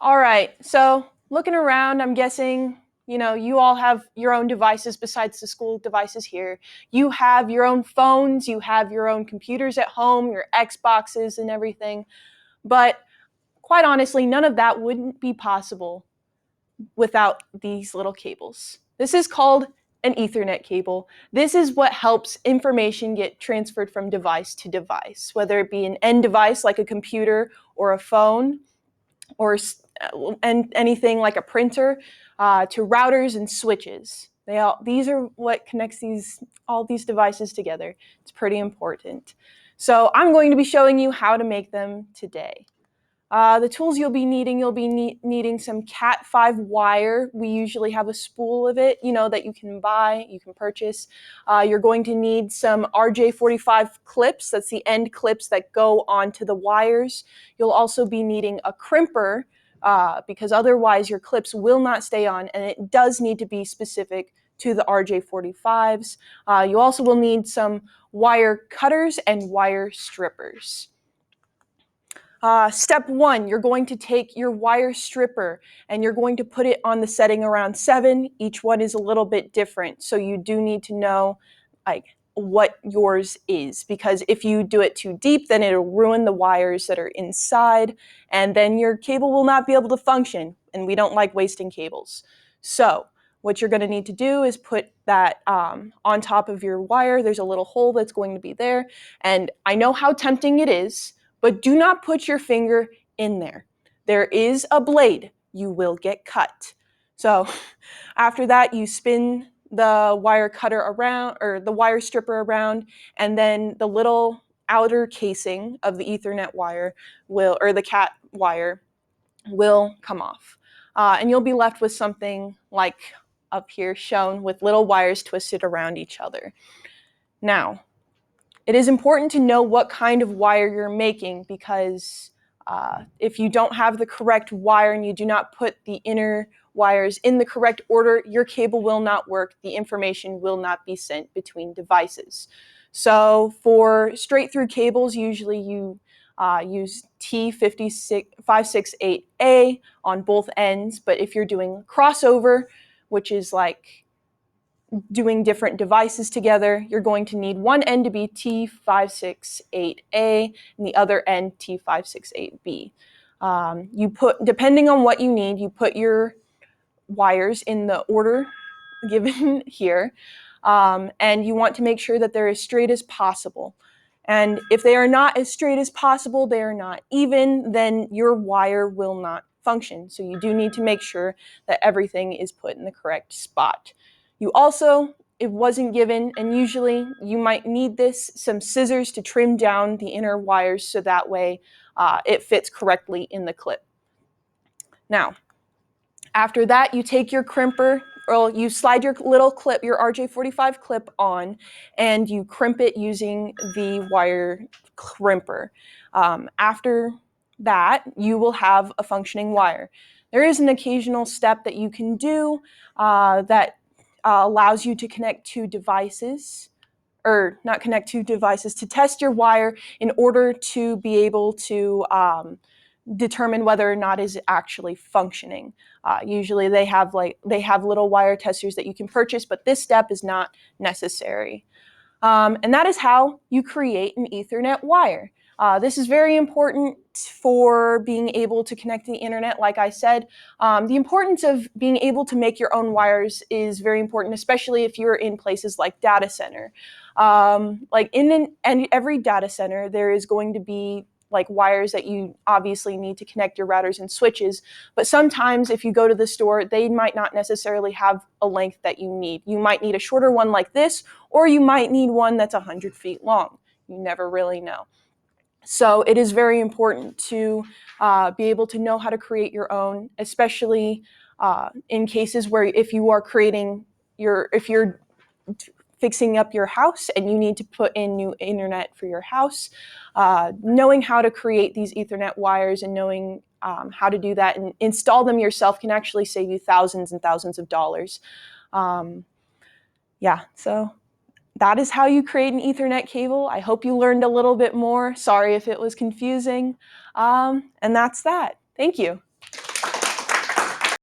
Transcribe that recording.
All right, so looking around, I'm guessing, you all have your own devices besides the school devices here. You have your own phones, you have your own computers at home, your Xboxes and everything. But quite honestly, none of that wouldn't be possible without these little cables. This is called an Ethernet cable. This is what helps information get transferred from device to device, whether it be an end device like a computer or a phone, or and anything like a printer, to routers and switches. These are what connects all these devices together. It's pretty important. So I'm going to be showing you how to make them today. The tools you'll be needing some Cat5 wire. We usually have a spool of it, that you can buy, you can purchase. You're going to need some RJ45 clips. That's the end clips that go onto the wires. You'll also be needing a crimper, because otherwise your clips will not stay on, and it does need to be specific to the RJ45s. You also will need some wire cutters and wire strippers. Step 1, you're going to take your wire stripper and you're going to put it on the setting around 7. Each one is a little bit different, so you do need to know what yours is, because if you do it too deep, then it'll ruin the wires that are inside, and then your cable will not be able to function, and we don't like wasting cables. So what you're going to need to do is put that on top of your wire. There's a little hole that's going to be there, and I know how tempting it is, but do not put your finger in there. There is a blade. You will get cut. So after that, you spin the wire cutter around, or the wire stripper around, and then the little outer casing of the Ethernet wire or the Cat wire will come off. And you'll be left with something like up here shown, with little wires twisted around each other. Now, it is important to know what kind of wire you're making, because if you don't have the correct wire and you do not put the inner wires in the correct order, your cable will not work. The information will not be sent between devices. So for straight through cables, usually you use T568A on both ends, but if you're doing crossover, which is like doing different devices together, you're going to need one end to be T568A and the other end T568B. Depending on what you need, you put your wires in the order given here, and you want to make sure that they're as straight as possible. And if they are not as straight as possible, they are not even, then your wire will not function. So you do need to make sure that everything is put in the correct spot. You also, it wasn't given, and usually you might need some scissors to trim down the inner wires so that way it fits correctly in the clip. Now, after that, you take your crimper, or you slide your little clip, your RJ45 clip on, and you crimp it using the wire crimper. After that, you will have a functioning wire. There is an occasional step that you can do that allows you to connect two devices, or not connect two devices, to test your wire in order to be able to determine whether or not is actually functioning. Usually they have little wire testers that you can purchase, but this step is not necessary. And that is how you create an Ethernet wire. This is very important for being able to connect to the internet. Like I said, the importance of being able to make your own wires is very important, especially if you're in places like data center. Like in every data center, there is going to be like wires that you obviously need to connect your routers and switches, but sometimes if you go to the store, they might not necessarily have a length that you need. You might need a shorter one like this, or you might need one that's 100 feet long. You never really know. So it is very important to be able to know how to create your own, especially in cases where if you're fixing up your house and you need to put in new internet for your house. Knowing how to create these Ethernet wires and knowing how to do that and install them yourself can actually save you thousands and thousands of dollars. So that is how you create an Ethernet cable. I hope you learned a little bit more. Sorry if it was confusing. And that's that. Thank you.